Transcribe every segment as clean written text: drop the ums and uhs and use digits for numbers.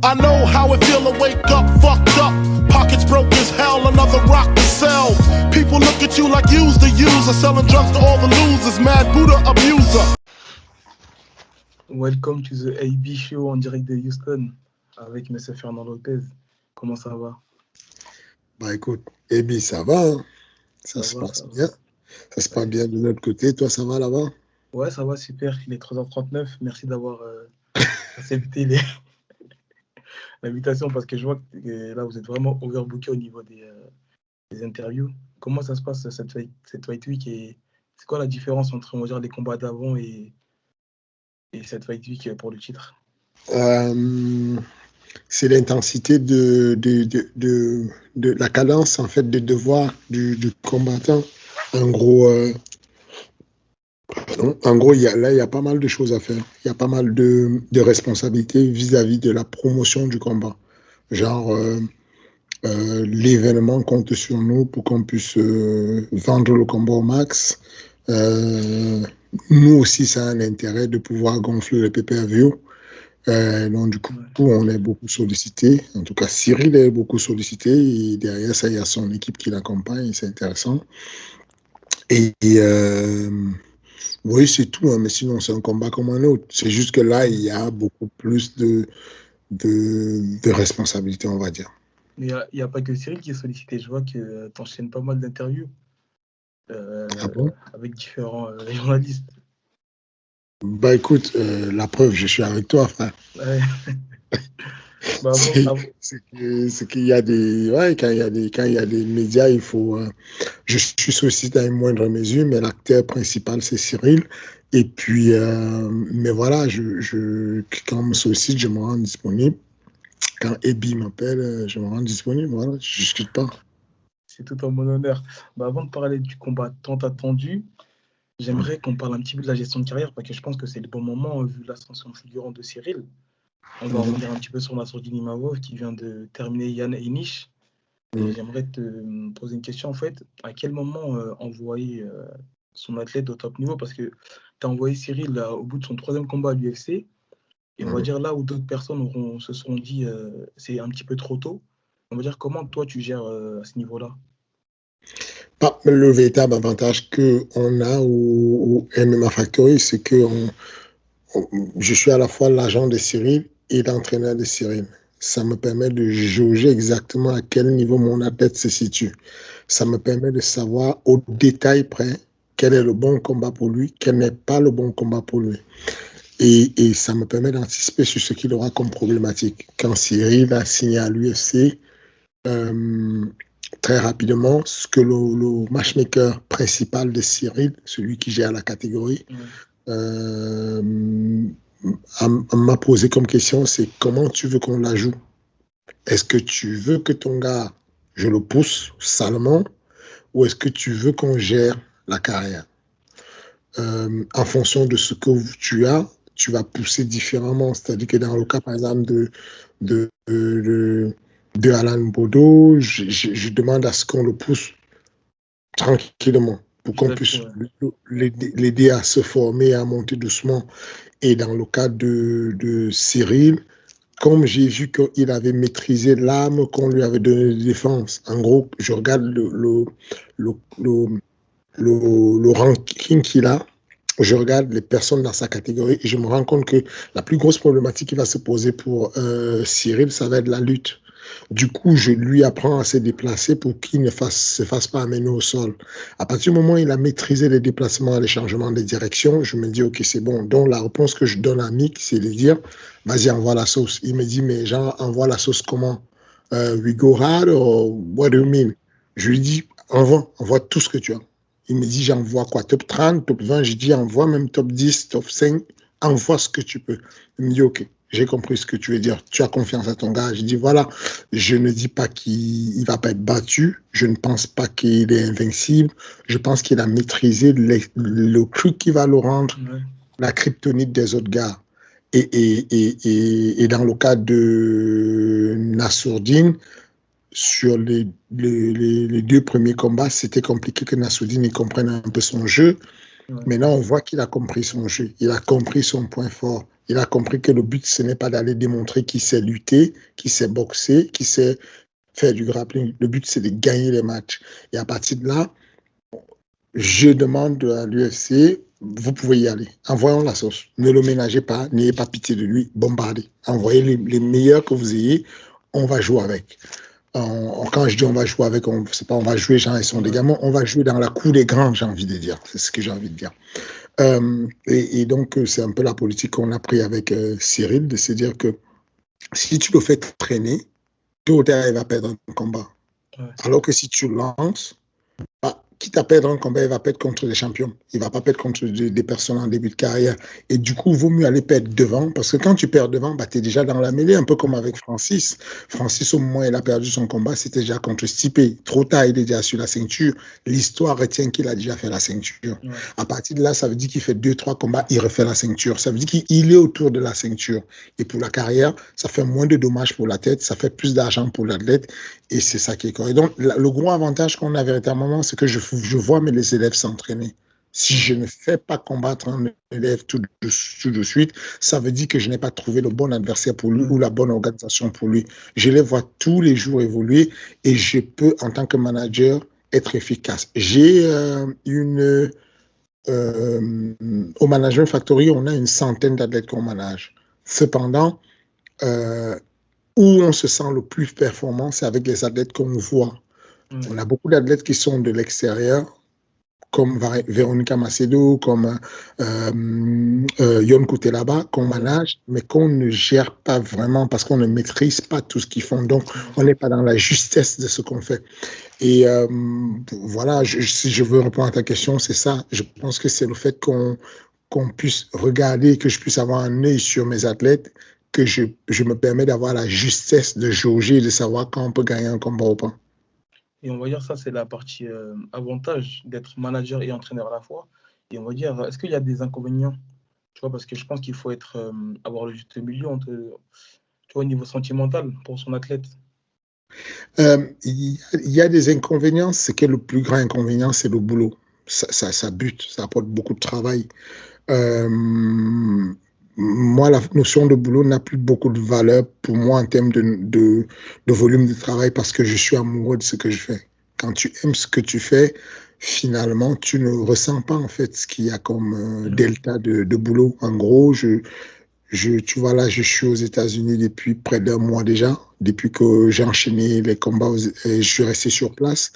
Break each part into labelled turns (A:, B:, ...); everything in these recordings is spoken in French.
A: I know how it feel to wake up fucked up. Pockets broke as hell, another rock to sell. People look at you like you's the user, selling drugs to all the losers, mad Buddha abuser.
B: Welcome to the AB Show en direct de Houston avec M. Fernand Lopez. Comment ça va?
C: Bah écoute, AB, ça va, hein? Ça se passe bien. Ça se passe bien de notre côté. Toi, ça va là-bas?
B: Ouais, ça va, super. Il est 3h39. Merci d'avoir accepté l'invitation parce que je vois que là, vous êtes vraiment overbooké au niveau des interviews. Comment ça se passe cette Fight Week et c'est quoi la différence entre, on va dire, les combats d'avant et cette Fight Week pour le titre?
C: C'est l'intensité de la cadence, en fait, des devoirs du combattant. En gros, il y a pas mal de choses à faire. Il y a pas mal de responsabilités vis-à-vis de la promotion du combat. Genre, l'événement compte sur nous pour qu'on puisse vendre le combat au max. Nous aussi, ça a un intérêt de pouvoir gonfler le pay-per-view. Donc, du coup, on est beaucoup sollicité. En tout cas, Cyril est beaucoup sollicité. Et derrière ça, il y a son équipe qui l'accompagne. C'est intéressant. Et oui, c'est tout. Hein, mais sinon, c'est un combat comme un autre. C'est juste que là, il y a beaucoup plus de responsabilités, on va dire.
B: Mais il n'y a pas que Cyril qui est sollicité. Je vois que tu enchaînes pas mal d'interviews avec différents journalistes.
C: Bah écoute, la preuve, je suis avec toi, frère.
B: Ouais. Bah,
C: c'est qu'il y a des, quand il y a des médias, il faut. Je suis sollicité à une moindre mesure, mais l'acteur principal c'est Cyril. Et puis, mais voilà, quand on me sollicite, je me rends disponible. Quand Ebi m'appelle, je me rends disponible. Voilà, je discute pas.
B: C'est tout en mon honneur. Bah, avant de parler du combat tant attendu, j'aimerais qu'on parle un petit peu de la gestion de carrière parce que je pense que c'est le bon moment vu l'ascension fulgurante de Cyril. On va revenir un petit peu sur Nassourdine Imavov qui vient de terminer Yann Heinisch. Et j'aimerais te poser une question en fait. À quel moment envoyer son athlète au top niveau? Parce que tu as envoyé Cyril au bout de son 3e combat à l'UFC. Et on va dire là où d'autres personnes se seront dit c'est un petit peu trop tôt. On va dire comment toi tu gères à ce niveau-là?
C: Le véritable avantage qu'on a au MMA Factory, c'est que je suis à la fois l'agent de Cyril et l'entraîneur de Cyril. Ça me permet de jauger exactement à quel niveau mon athlète se situe. Ça me permet de savoir au détail près quel est le bon combat pour lui, quel n'est pas le bon combat pour lui. Et ça me permet d'anticiper sur ce qu'il aura comme problématique. Quand Cyril a signé à l'UFC, très rapidement, ce que le matchmaker principal de Cyril, celui qui gère la catégorie, m'a posé comme question, c'est comment tu veux qu'on la joue? Est-ce que tu veux que ton gars, je le pousse salement, ou est-ce que tu veux qu'on gère la carrière? En fonction de ce que tu as, tu vas pousser différemment. C'est-à-dire que dans le cas, par exemple, de Alan Bodo, je demande à ce qu'on le pousse tranquillement pour qu'on puisse l'aider à se former, à monter doucement. Et dans le cas de Cyril, comme j'ai vu qu'il avait maîtrisé l'arme qu'on lui avait donnée de défense, en gros, je regarde le ranking qu'il a, je regarde les personnes dans sa catégorie et je me rends compte que la plus grosse problématique qui va se poser pour Cyril, ça va être la lutte. Du coup, je lui apprends à se déplacer pour qu'il ne se fasse pas amener au sol. À partir du moment où il a maîtrisé les déplacements, les changements de direction, je me dis, OK, c'est bon. Donc, la réponse que je donne à Mick, c'est de dire, vas-y, envoie la sauce. Il me dit, mais genre, envoie la sauce comment? We go hard or what do you mean? Je lui dis, envoie tout ce que tu as. Il me dit, j'envoie quoi? Top 30, top 20? Je dis, envoie même top 10, top 5. Envoie ce que tu peux. Il me dit, OK, j'ai compris ce que tu veux dire. Tu as confiance à ton gars. Je dis, voilà, je ne dis pas qu'il ne va pas être battu. Je ne pense pas qu'il est invincible. Je pense qu'il a maîtrisé le truc qui va le rendre la kryptonite des autres gars. Et dans le cas de Nassourdine, sur les 2 premiers combats, c'était compliqué que Nassourdine comprenne un peu son jeu. Maintenant, on voit qu'il a compris son jeu. Il a compris son point fort. Il a compris que le but, ce n'est pas d'aller démontrer qui sait lutter, qui sait boxer, qui sait faire du grappling. Le but, c'est de gagner les matchs. Et à partir de là, je demande à l'UFC, vous pouvez y aller. Envoyons la sauce. Ne le ménagez pas, n'ayez pas pitié de lui, bombardez. Envoyez les meilleurs que vous ayez, on va jouer avec. Quand je dis on va jouer avec, c'est pas on va jouer genre ils sont des gamins, on va jouer dans la cour des grands, j'ai envie de dire. C'est ce que j'ai envie de dire. Et donc, c'est un peu la politique qu'on a pris avec Cyril, de se dire que si tu le fais traîner, tôt ou tard, il va perdre un combat. Ouais. Alors que si tu lances, quitte à perdre un combat, il va perdre contre des champions. Il ne va pas perdre contre des personnes en début de carrière. Et du coup, il vaut mieux aller perdre devant, parce que quand tu perds devant, tu es déjà dans la mêlée, un peu comme avec Francis. Francis, au moment où il a perdu son combat, c'était déjà contre Stipe. Trop tard, il est déjà sur la ceinture. L'histoire retient qu'il a déjà fait la ceinture. Ouais. À partir de là, ça veut dire qu'il fait 2-3 combats, il refait la ceinture. Ça veut dire qu'il est autour de la ceinture. Et pour la carrière, ça fait moins de dommages pour la tête, ça fait plus d'argent pour l'athlète. Et c'est ça qui est correct. Donc, le gros avantage qu'on a véritablement, c'est que je vois mes élèves s'entraîner. Si je ne fais pas combattre un élève tout de suite, ça veut dire que je n'ai pas trouvé le bon adversaire pour lui ou la bonne organisation pour lui. Je les vois tous les jours évoluer et je peux, en tant que manager, être efficace. J'ai au Management Factory, on a une centaine d'athlètes qu'on manage. Cependant, où on se sent le plus performant, c'est avec les athlètes qu'on voit. On a beaucoup d'athlètes qui sont de l'extérieur, comme Véronica Macedo, comme Yon Koutelaba, qu'on manage, mais qu'on ne gère pas vraiment parce qu'on ne maîtrise pas tout ce qu'ils font. Donc, on n'est pas dans la justesse de ce qu'on fait. Et voilà, si je veux répondre à ta question, c'est ça. Je pense que c'est le fait qu'on puisse regarder, que je puisse avoir un œil sur mes athlètes, que je me permets d'avoir la justesse de jauger, de savoir quand on peut gagner un combat ou pas.
B: Et on va dire ça, c'est la partie avantage d'être manager et entraîneur à la fois. Et on va dire, est-ce qu'il y a des inconvénients? Tu vois, parce que je pense qu'il faut avoir le juste milieu entre, tu vois, au niveau sentimental pour son athlète.
C: Il y a des inconvénients, c'est que le plus grand inconvénient, c'est le boulot. Ça bute, ça apporte beaucoup de travail. Moi, la notion de boulot n'a plus beaucoup de valeur pour moi en termes de volume de travail parce que je suis amoureux de ce que je fais. Quand tu aimes ce que tu fais, finalement, tu ne ressens pas en fait ce qu'il y a comme delta de boulot. En gros, tu vois là, je suis aux États-Unis depuis près d'un mois déjà, depuis que j'ai enchaîné les combats et je suis resté sur place.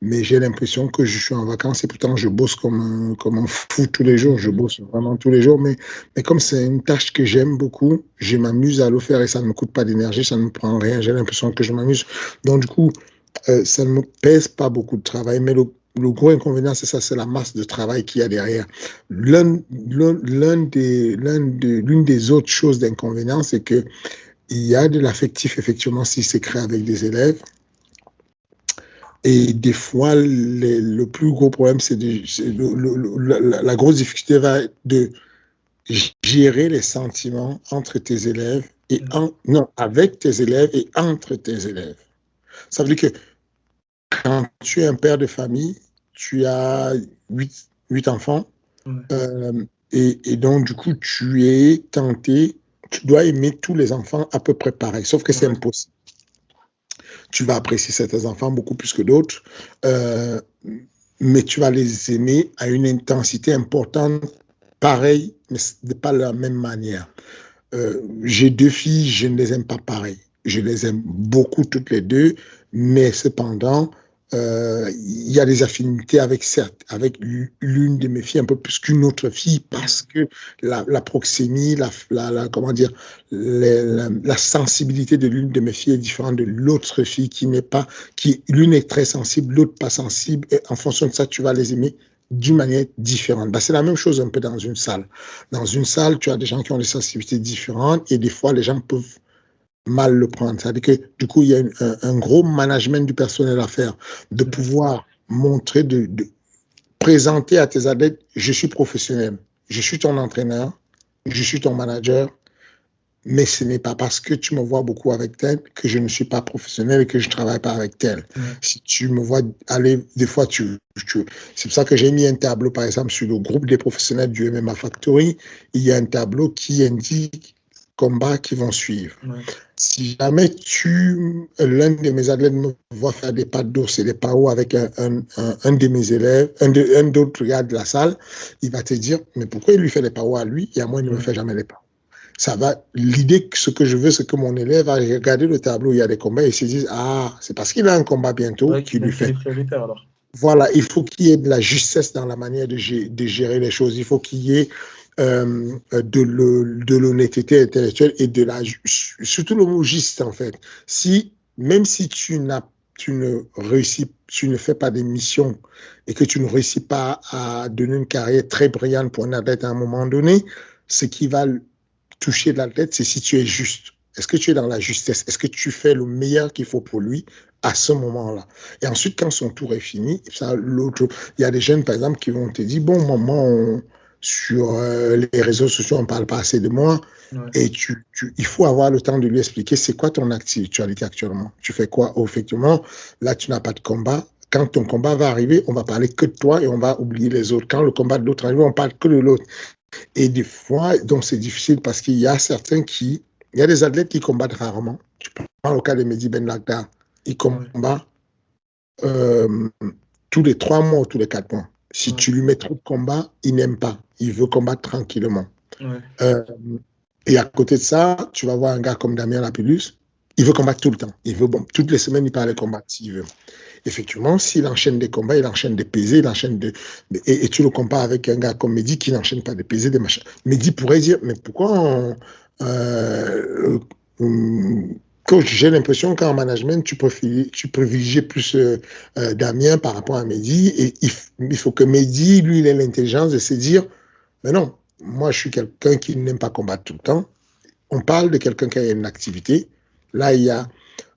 C: Mais j'ai l'impression que je suis en vacances et pourtant je bosse comme un fou tous les jours. Je bosse vraiment tous les jours. Mais comme c'est une tâche que j'aime beaucoup, je m'amuse à le faire et ça ne me coûte pas d'énergie, ça ne me prend rien. J'ai l'impression que je m'amuse. Donc du coup, ça ne me pèse pas beaucoup de travail. Mais le gros inconvénient, c'est ça, c'est la masse de travail qu'il y a derrière. L'une des autres choses d'inconvénient, c'est que il y a de l'affectif, effectivement, si c'est créé avec des élèves. Et des fois, le plus gros problème, la grosse difficulté va être de gérer les sentiments entre tes élèves et avec tes élèves et entre tes élèves. Ça veut dire que quand tu es un père de famille, tu as 8 enfants, et donc du coup, tu es tenté, tu dois aimer tous les enfants à peu près pareil, sauf que c'est impossible. Tu vas apprécier certains enfants beaucoup plus que d'autres, mais tu vas les aimer à une intensité importante, pareil, mais de pas de la même manière. J'ai 2 filles, je ne les aime pas pareil. Je les aime beaucoup toutes les deux, mais cependant, il y a des affinités avec l'une de mes filles un peu plus qu'une autre fille parce que la proxémie, comment dire, la sensibilité de l'une de mes filles est différente de l'autre fille l'une est très sensible, l'autre pas sensible, et en fonction de ça, tu vas les aimer d'une manière différente. C'est la même chose un peu dans une salle. Dans une salle, tu as des gens qui ont des sensibilités différentes et des fois, les gens peuvent mal le prendre. C'est-à-dire que du coup, il y a un gros management du personnel à faire, de pouvoir montrer, de présenter à tes adeptes, je suis professionnel, je suis ton entraîneur, je suis ton manager, Mais ce n'est pas parce que tu me vois beaucoup avec tel que je ne suis pas professionnel et que je ne travaille pas avec tel. Si tu me vois aller, des fois, c'est pour ça que j'ai mis un tableau, par exemple, sur le groupe des professionnels du MMA Factory. Il y a un tableau qui indique combats qui vont suivre. Si jamais l'un de mes athlètes me voit faire des pas d'ours et des pas hauts avec un de mes élèves, un d'autres gars de la salle, il va te dire, mais pourquoi il lui fait des pas hauts à lui et à moi, il ne me fait jamais les pas. Ça va, l'idée, ce que je veux, c'est que mon élève va regarder le tableau, il y a des combats, et se dise, ah, c'est parce qu'il a un combat bientôt qu'il lui fait.
B: Alors.
C: Voilà, il faut qu'il y ait de la justesse dans la manière de gérer les choses. Il faut qu'il y ait de l'honnêteté intellectuelle et surtout le mot juste, en fait. Même si tu ne fais pas des missions et que tu ne réussis pas à donner une carrière très brillante pour un athlète à un moment donné, ce qui va toucher l'athlète, c'est si tu es juste. Est-ce que tu es dans la justesse? Est-ce que tu fais le meilleur qu'il faut pour lui à ce moment-là? Et ensuite, quand son tour est fini, il y a des jeunes, par exemple, qui vont te dire, bon, maman, sur les réseaux sociaux, on ne parle pas assez de moi. Et il faut avoir le temps de lui expliquer c'est quoi ton actualité actuellement. Tu fais quoi? Effectivement, là, tu n'as pas de combat. Quand ton combat va arriver, on va parler que de toi et on va oublier les autres. Quand le combat de l'autre arrive, on parle que de l'autre. Et des fois, donc c'est difficile parce qu'il y a il y a des athlètes qui combattent rarement. Tu prends le cas de Mehdi Ben Lagda, il combat tous les 3 mois ou tous les 4 mois. Si tu lui mets trop de combats, il n'aime pas. Il veut combattre tranquillement. Et à côté de ça, tu vas voir un gars comme Damien Lapillus, il veut combattre tout le temps. Toutes les semaines, il peut aller combattre s'il veut. Effectivement, s'il enchaîne des combats, il enchaîne des pesées, et tu le compares avec un gars comme Mehdi qui n'enchaîne pas des pesées, des machins. Mehdi pourrait dire, mais pourquoi coach, j'ai l'impression qu'en management, tu privilégies plus Damien par rapport à Mehdi, et il faut que Mehdi, lui, il ait l'intelligence de se dire, mais non, moi, je suis quelqu'un qui n'aime pas combattre tout le temps. On parle de quelqu'un qui a une activité. Là, il y a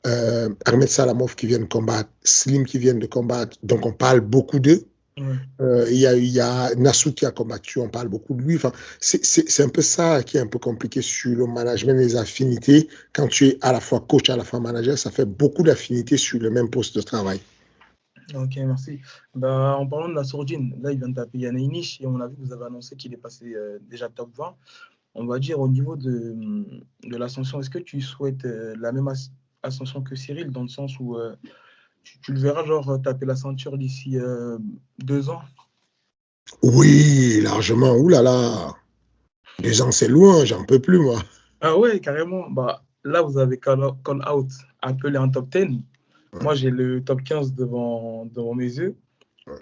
C: Ahmed Salamov qui vient de combattre, Slim qui vient de combattre, donc on parle beaucoup d'eux. Il y a Nassou qui a combattu, on parle beaucoup de lui. Enfin, c'est un peu ça qui est un peu compliqué sur le management, les affinités. Quand tu es à la fois coach, à la fois manager, ça fait beaucoup d'affinités sur le même poste de travail.
B: Ok, merci. En parlant de la sourdine, là, il vient de taper Yann Einish et on a vu que vous avez annoncé qu'il est passé déjà top 20. On va dire au niveau de l'ascension, est-ce que tu souhaites la même ascension que Cyril, dans le sens où tu le verras genre taper la ceinture d'ici 2 ans?
C: Oui, largement. Ouh là là, 2 ans c'est loin, j'en peux plus moi.
B: Ah ouais, carrément. Là, vous avez call out appelé un top 10. Moi, j'ai le top 15 devant mes yeux.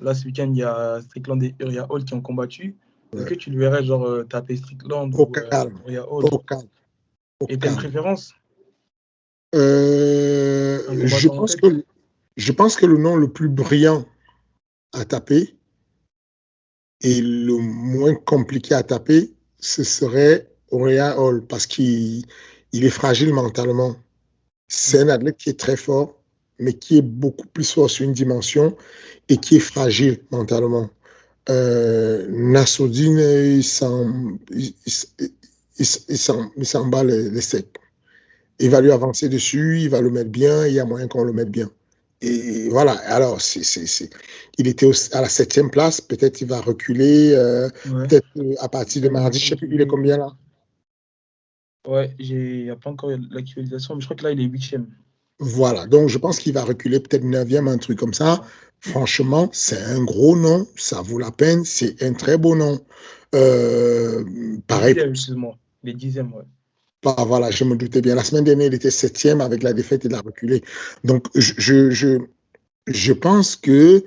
B: Là, ce week-end, il y a Strickland et Uriah Hall qui ont combattu. Est-ce que tu le verrais genre taper Strickland
C: ou Uriah Hall?
B: Et t'as une préférence?
C: Je pense que le nom le plus brillant à taper et le moins compliqué à taper, ce serait Uriah Hall parce qu'il est fragile mentalement. C'est un athlète qui est très fort, mais qui est beaucoup plus fort sur une dimension et qui est fragile mentalement. Nassoudine, il s'en bat les steaks. Il va lui avancer dessus, il va le mettre bien, il y a moyen qu'on le mette bien. Et voilà, alors, il était à la 7e place, peut-être il va reculer, peut-être à partir de mardi, je ne sais plus, il est combien là?
B: Ouais, il n'y a pas encore l'actualisation, mais je crois que là, il est 8e.
C: Voilà, donc je pense qu'il va reculer peut-être 9e, un truc comme ça. Franchement, c'est un gros nom, ça vaut la peine, c'est un très beau nom. Pareil.
B: Excuse-moi, les 10e, ouais.
C: Voilà, je me doutais bien. La semaine dernière, il était 7e avec la défaite, il a reculé. Donc, je pense que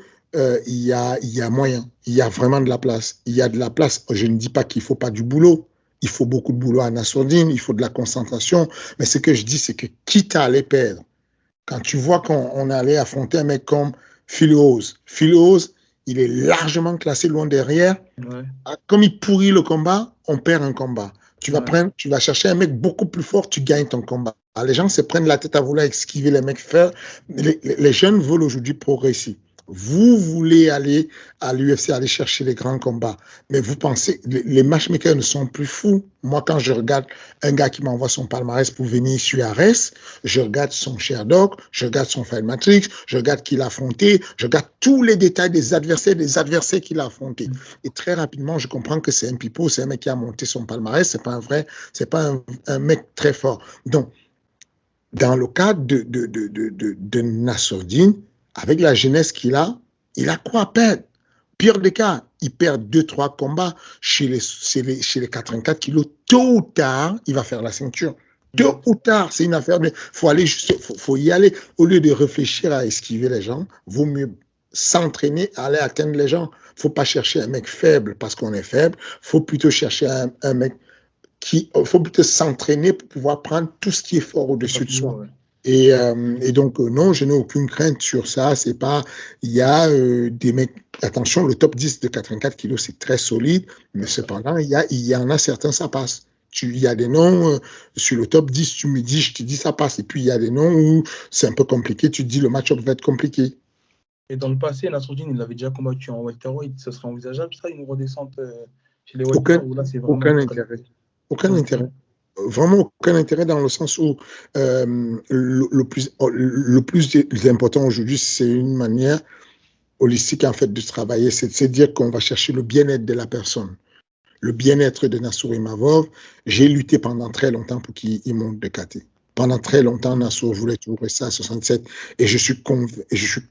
C: il y a moyen, il y a vraiment de la place. Il y a de la place. Je ne dis pas qu'il ne faut pas du boulot. Il faut beaucoup de boulot à Nassourdine, il faut de la concentration. Mais ce que je dis, c'est que quitte à aller perdre, quand tu vois qu'on allait affronter un mec comme Phil Hawes, il est largement classé loin derrière.
B: Ouais.
C: Comme il pourrit le combat, on perd un combat. Tu vas chercher un mec beaucoup plus fort, tu gagnes ton combat. Les gens se prennent la tête à vouloir esquiver les mecs faire. Les jeunes veulent aujourd'hui progresser. Vous voulez aller à l'UFC, aller chercher les grands combats, mais vous pensez, les matchmakers ne sont plus fous. Moi, quand je regarde un gars qui m'envoie son palmarès pour venir sur Ares, je regarde son Sherdog, je regarde son Fight Matrix, je regarde qui l'a affronté, je regarde tous les détails des adversaires qu'il a affrontés. Et très rapidement, je comprends que c'est un pipeau, c'est un mec qui a monté son palmarès, c'est pas un mec très fort. Donc, dans le cas de Nassourdine, avec la jeunesse qu'il a, il a quoi à perdre? Pire des cas, il perd 2-3 combats chez les 84 kilos. Tôt ou tard, il va faire la ceinture. Tôt ou tard, c'est une affaire de... faut y aller. Au lieu de réfléchir à esquiver les gens, vaut mieux s'entraîner à aller atteindre les gens. Faut pas chercher un mec faible parce qu'on est faible. Faut plutôt chercher un mec faut plutôt s'entraîner pour pouvoir prendre tout ce qui est fort au-dessus de soi.
B: Ouais.
C: Et donc, non, je n'ai aucune crainte sur ça. C'est pas, il y a des mecs, attention, le top 10 de 84 kilos, c'est très solide, mais cependant, il y en a certains, ça passe. Il y a des noms, sur le top 10, tu me dis, je te dis, ça passe. Et puis, il y a des noms où c'est un peu compliqué, tu te dis, le match-up va être compliqué.
B: Et dans le passé, Nassourdine, il avait déjà combattu en welterweight. Ce serait envisageable, ça, une redescente chez les welter, où là, c'est vraiment...
C: Aucun intérêt. Aucun intérêt. Vraiment aucun intérêt dans le sens où le plus important aujourd'hui, c'est une manière holistique en fait de travailler, c'est de se dire qu'on va chercher le bien-être de la personne, le bien-être de Nassour Imavov. J'ai lutté pendant très longtemps pour qu'il monte de KT. Pendant très longtemps, Nassour voulait toujours rester à 67 et je suis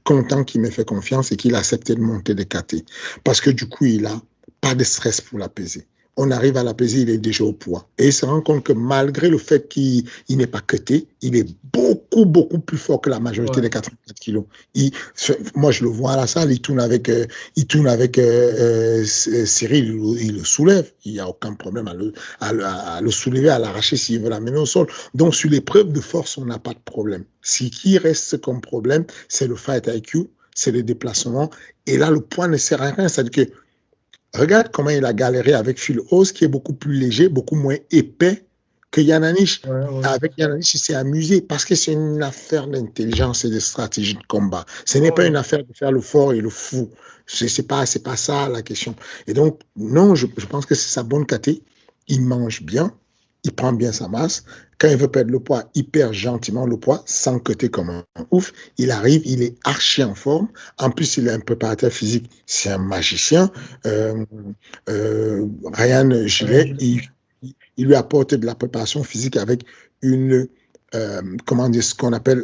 C: content qu'il m'ait fait confiance et qu'il a accepté de monter de KT parce que du coup, il n'a pas de stress pour l'apaiser. On arrive à l'apaiser, il est déjà au poids. Et il se rend compte que malgré le fait qu'il n'est pas cuté, il est beaucoup plus fort que la majorité des 84 kilos. Moi, je le vois à la salle, il tourne avec Cyril, il le soulève. Il n'y a aucun problème à le soulever, à l'arracher s'il veut l'amener au sol. Donc, sur l'épreuve de force, on n'a pas de problème. Ce qui reste comme problème, c'est le fight IQ, c'est le déplacement. Et là, le poids ne sert à rien. C'est-à-dire que regarde comment il a galéré avec Phil Hose, qui est beaucoup plus léger, beaucoup moins épais que Yananish. Avec Yananish, il s'est amusé parce que c'est une affaire d'intelligence et de stratégie de combat. Ce n'est pas une affaire de faire le fort et le fou. C'est pas ça la question. Et donc, non, je pense que c'est sa bonne caté. Il mange bien, il prend bien sa masse. Quand il veut perdre le poids, il perd gentiment le poids, sans côté comme un ouf. Il arrive, il est archi en forme. En plus, il est un préparateur physique. C'est un magicien. Ryan Gillet, il lui apporte de la préparation physique avec une... comment dire, ce qu'on appelle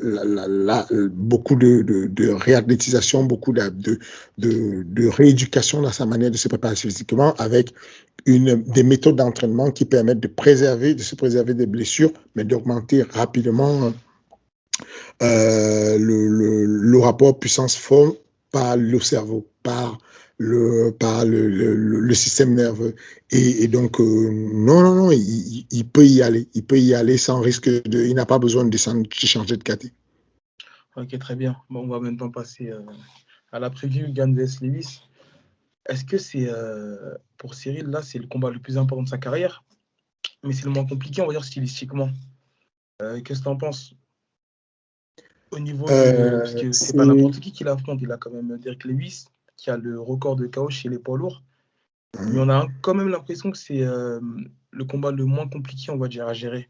C: beaucoup de réathlétisation, beaucoup de rééducation dans sa manière de se préparer physiquement, avec des méthodes d'entraînement qui permettent de se préserver des blessures, mais d'augmenter rapidement le rapport puissance-forme par le cerveau, par le système nerveux. Et donc, non, il peut y aller. Il peut y aller sans risque il n'a pas besoin de descendre, de changer de KT.
B: Ok, très bien. Bon, on va maintenant passer à la preview Gane-Lewis. Est-ce que c'est, pour Cyril, là, c'est le combat le plus important de sa carrière, mais c'est le moins compliqué, on va dire, stylistiquement. Qu'est-ce que tu en penses? Au niveau parce que c'est pas n'importe qui l'affronte. Il a quand même Derek Lewis, qui a le record de KO chez les poids lourds. Mais on a quand même l'impression que c'est le combat le moins compliqué, on va dire, à gérer.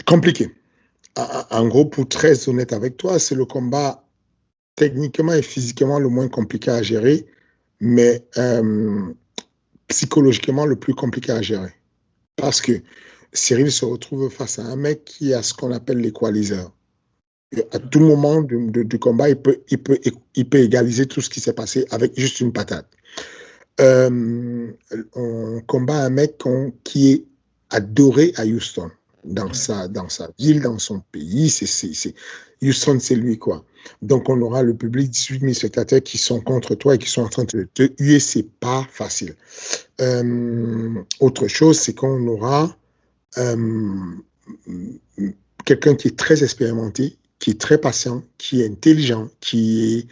C: Compliqué. En gros, pour être très honnête avec toi, c'est le combat techniquement et physiquement le moins compliqué à gérer, mais psychologiquement le plus compliqué à gérer. Parce que Cyril se retrouve face à un mec qui a ce qu'on appelle l'équaliseur. À tout moment du combat, il peut égaliser tout ce qui s'est passé avec juste une patate. On combat un mec qui est adoré à Houston, dans sa ville, dans son pays. Houston, c'est lui, quoi. Donc, on aura le public, 18 000 spectateurs qui sont contre toi et qui sont en train de te huer. C'est pas facile. Autre chose, c'est qu'on aura quelqu'un qui est très expérimenté, qui est très patient, qui est intelligent, qui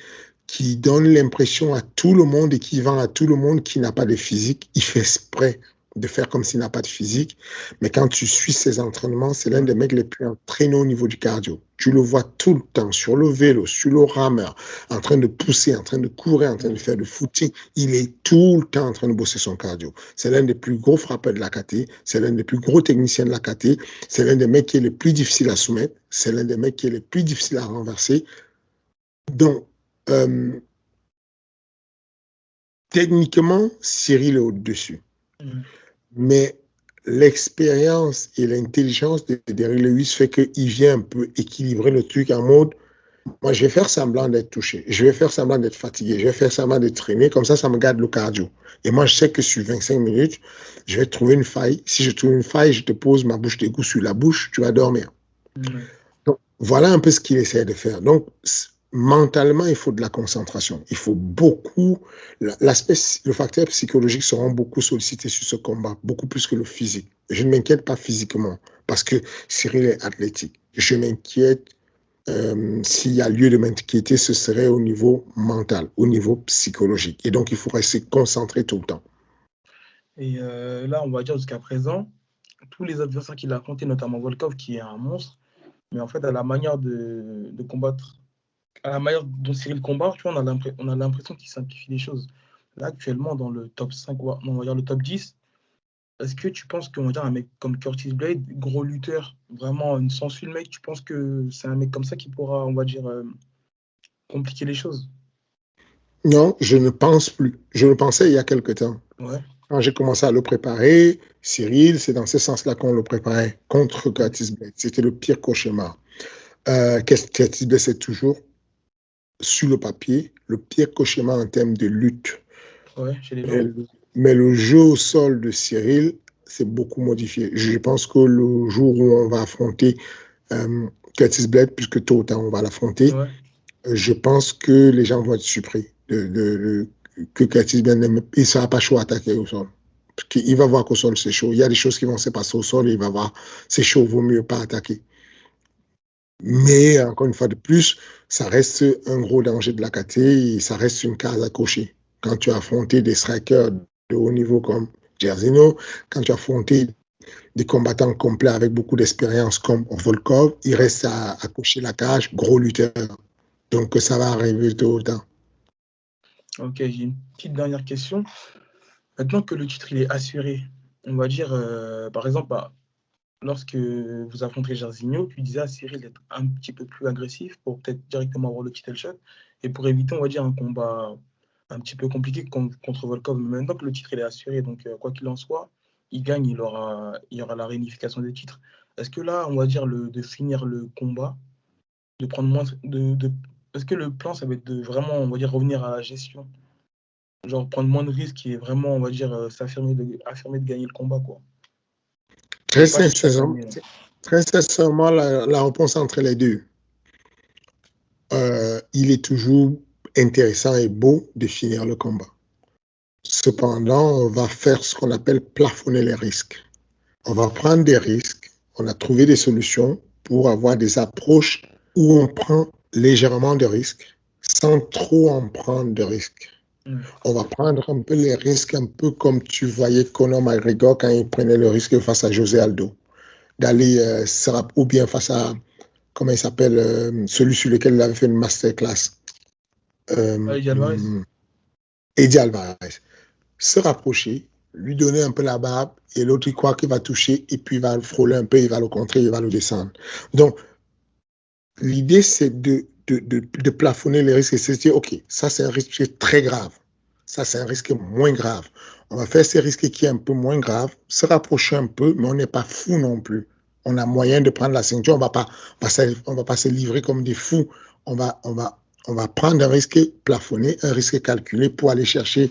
C: donne l'impression à tout le monde et qui vend à tout le monde qu'il n'a pas de physique. Il fait exprès de faire comme s'il n'a pas de physique. Mais quand tu suis ses entraînements, c'est l'un
B: Ouais.
C: des mecs les plus entraînés au niveau du cardio. Tu le vois tout le temps sur le vélo, sur le rameur, en train de pousser, en train de courir, en train de faire du footing. Il est tout le temps en train de bosser son cardio. C'est l'un des plus gros frappeurs de la KT. C'est l'un des plus gros techniciens de la KT. C'est l'un des mecs qui est le plus difficile à soumettre. C'est l'un des mecs qui est le plus difficile à renverser. Donc, euh, techniquement, Cyril est au-dessus.
B: Mm.
C: Mais l'expérience et l'intelligence de Derrick Lewis fait qu'il vient un peu équilibrer le truc en mode, moi je vais faire semblant d'être touché, je vais faire semblant d'être fatigué, je vais faire semblant d'être traîné, comme ça me garde le cardio. Et moi je sais que sur 25 minutes, je vais trouver une faille. Si je trouve une faille, je te pose ma bouche d'égout sur la bouche, tu vas dormir.
B: Ouais.
C: Donc, voilà un peu ce qu'il essaie de faire. Donc, mentalement, il faut de la concentration. Il faut beaucoup. Le facteur psychologique sera beaucoup sollicité sur ce combat, beaucoup plus que le physique. Je ne m'inquiète pas physiquement parce que Cyril est athlétique. Je m'inquiète s'il y a lieu de m'inquiéter, ce serait au niveau mental, au niveau psychologique. Et donc, il faut rester concentré tout le temps.
B: Et là, on va dire jusqu'à présent, tous les adversaires qu'il a affrontés, notamment Volkov, qui est un monstre, mais en fait, à la manière de combattre, à la manière dont Cyril combat, tu vois, on a l'impression qu'il simplifie les choses. Là, actuellement, dans le top 5, on va dire le top 10, est-ce que tu penses qu'on va dire un mec comme Curtis Blade, gros lutteur, vraiment sans le mec, tu penses que c'est un mec comme ça qui pourra, on va dire, compliquer les choses?
C: Non, je ne pense plus. Je le pensais il y a quelque temps.
B: Ouais.
C: Quand j'ai commencé à le préparer, Cyril, c'est dans ce sens-là qu'on le préparait contre Curtis Blade. C'était le pire cauchemar. Curtis Blade, c'est toujours, sur le papier, le pire cauchemar en termes de lutte.
B: Ouais, chez les
C: Mais,
B: gens.
C: mais le jeu au sol de Cyril, c'est beaucoup modifié. Je pense que le jour où on va affronter Curtis Blade, puisque tôt ou tard on va l'affronter,
B: Ouais.
C: je pense que les gens vont être surpris que Curtis Blade il ne sera pas chaud à attaquer au sol. Parce qu'il va voir qu'au sol c'est chaud. Il y a des choses qui vont se passer au sol et il va voir c'est chaud, vaut mieux pas attaquer. Mais encore une fois de plus, ça reste un gros danger de la KT et ça reste une case à cocher. Quand tu as affronté des strikers de haut niveau comme Jairzinho, quand tu as affronté des combattants complets avec beaucoup d'expérience comme Volkov, il reste à cocher la cage, gros lutteur. Donc ça va arriver tôt ou tard.
B: Ok, j'ai une petite dernière question. Maintenant que le titre il est assuré, on va dire, par exemple, lorsque vous affronterez Jairzinho, tu disais à Cyril d'être un petit peu plus agressif pour peut-être directement avoir le title shot et pour éviter, on va dire, un combat un petit peu compliqué contre Volkov. Mais maintenant que le titre il est assuré, donc quoi qu'il en soit, il gagne, il y aura la réunification des titres. Est-ce que là, on va dire, de finir le combat, de prendre moins est-ce que le plan, ça va être de vraiment, on va dire, revenir à la gestion, genre prendre moins de risques et vraiment, on va dire, affirmer de gagner le combat, quoi.
C: Très
B: Et pas chercher à
C: sincèrement,
B: gagner, là.
C: très sincèrement la réponse entre les deux. Il est toujours intéressant et beau de finir le combat. Cependant, on va faire ce qu'on appelle plafonner les risques. On va prendre des risques. On a trouvé des solutions pour avoir des approches où on prend légèrement de risques sans trop en prendre de risques. On va prendre un peu les risques, un peu comme tu voyais Conor McGregor quand il prenait le risque face à José Aldo, d'aller ou bien face à, comment il s'appelle, celui sur lequel il avait fait une masterclass,
B: Allez, Alvarez.
C: Eddie Alvarez. Se rapprocher, lui donner un peu la barbe, et l'autre, il croit qu'il va toucher, et puis il va le frôler un peu, il va le contrer, il va le descendre. Donc, l'idée, c'est de plafonner les risques et se dire, OK, ça, c'est un risque très grave. Ça, c'est un risque moins grave. On va faire ces risques qui est un peu moins grave, se rapprocher un peu, mais on n'est pas fou non plus. On a moyen de prendre la ceinture, on va pas se livrer comme des fous. On va prendre un risque plafonné, un risque calculé pour aller chercher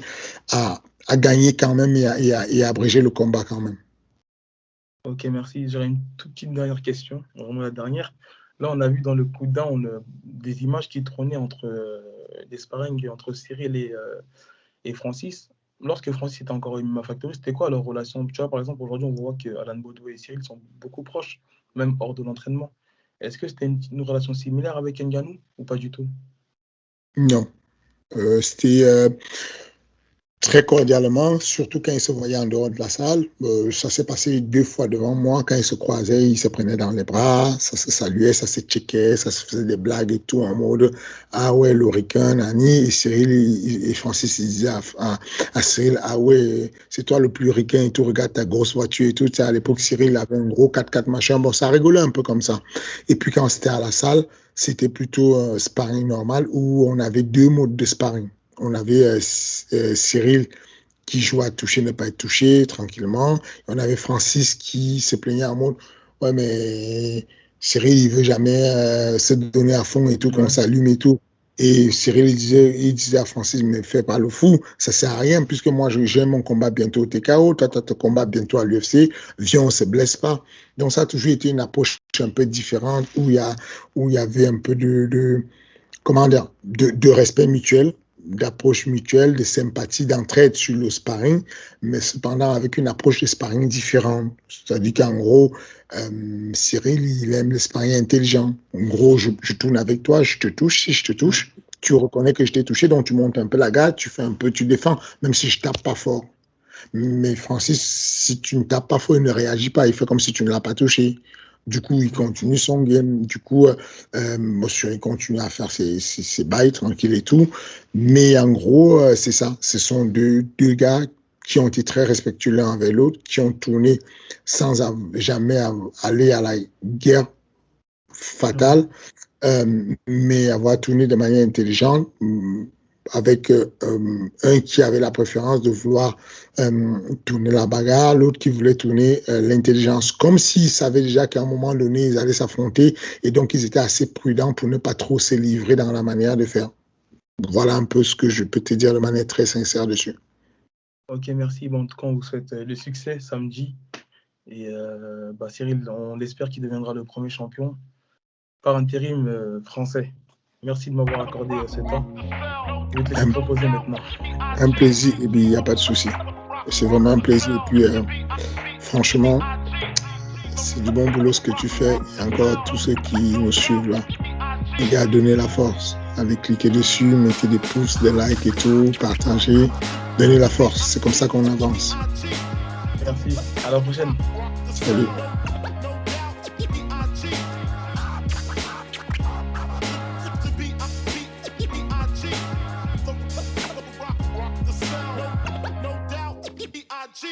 C: à gagner quand même et à abréger le combat quand même.
B: Ok, merci. J'aurais une toute petite dernière question, vraiment la dernière. Là, on a vu dans le coup de down des images qui trônaient entre des sparring entre Cyril et Francis. Lorsque Francis était encore une MMA Factory, c'était quoi leur relation? Tu vois, par exemple, aujourd'hui, on voit que Alan Baudou et Cyril sont beaucoup proches, même hors de l'entraînement. Est-ce que c'était une relation similaire avec Ngannou ou pas du tout?
C: Non. C'était très cordialement, surtout quand ils se voyaient en dehors de la salle. Ça s'est passé 2 fois devant moi. Quand ils se croisaient, ils se prenaient dans les bras, ça se saluait, ça se checkait, ça se faisait des blagues et tout en mode « Ah ouais, l'Oricain, Nani ». Et Cyril et Francis, ils disaient à Cyril « Ah ouais, c'est toi le plus ricain et tout, regarde ta grosse voiture et tout ». À l'époque, Cyril avait un gros 4x4 machin. Bon, ça rigolait un peu comme ça. Et puis quand c'était à la salle, c'était plutôt sparring normal où on avait 2 modes de sparring. On avait Cyril qui jouait à toucher, ne pas être touché, tranquillement. Et on avait Francis qui se plaignait en mode « Ouais, mais Cyril, il veut jamais se donner à fond et tout, qu'on s'allume et tout. » Et Cyril, il disait à Francis « Mais fais pas le fou, ça sert à rien, puisque moi, j'ai mon combat bientôt au TKO, toi, tu as ton combat bientôt à l'UFC, viens, on se blesse pas. » Donc, ça a toujours été une approche un peu différente, où il y avait un peu comment dire, de respect mutuel, d'approche mutuelle, de sympathie, d'entraide sur le sparring, mais cependant avec une approche de sparring différente. C'est-à-dire qu'en gros, Cyril, il aime le sparring intelligent. En gros, je tourne avec toi, je te touche, si je te touche, tu reconnais que je t'ai touché, donc tu montes un peu la garde, tu fais un peu, tu défends, même si je tape pas fort. Mais Francis, si tu ne tapes pas fort, il ne réagit pas, il fait comme si tu ne l'as pas touché. Du coup, il continue son game. Du coup, monsieur, il continue à faire ses bails tranquille et tout. Mais en gros, c'est ça. Ce sont deux gars qui ont été très respectueux l'un avec l'autre, qui ont tourné sans jamais aller à la guerre fatale, mais avoir tourné de manière intelligente, avec un qui avait la préférence de vouloir tourner la bagarre, l'autre qui voulait tourner l'intelligence, comme s'ils savaient déjà qu'à un moment donné, ils allaient s'affronter, et donc ils étaient assez prudents pour ne pas trop se livrer dans la manière de faire. Voilà un peu ce que je peux te dire de manière très sincère dessus.
B: Ok, merci. Bon, en tout cas, on vous souhaite le succès samedi. Et Cyril, on espère qu'il deviendra le premier champion par intérim français. Merci de m'avoir accordé ce temps. Je vais te laisser proposer maintenant.
C: Un plaisir, et bien il n'y a pas de souci. C'est vraiment un plaisir. Et puis, franchement, c'est du bon boulot ce que tu fais. Et encore tous ceux qui nous suivent là, il a donné la force. Allez cliquer dessus, mettez des pouces, des likes et tout, partagez, donnez la force. C'est comme ça qu'on avance.
B: Merci. À la prochaine.
C: Salut.
A: G.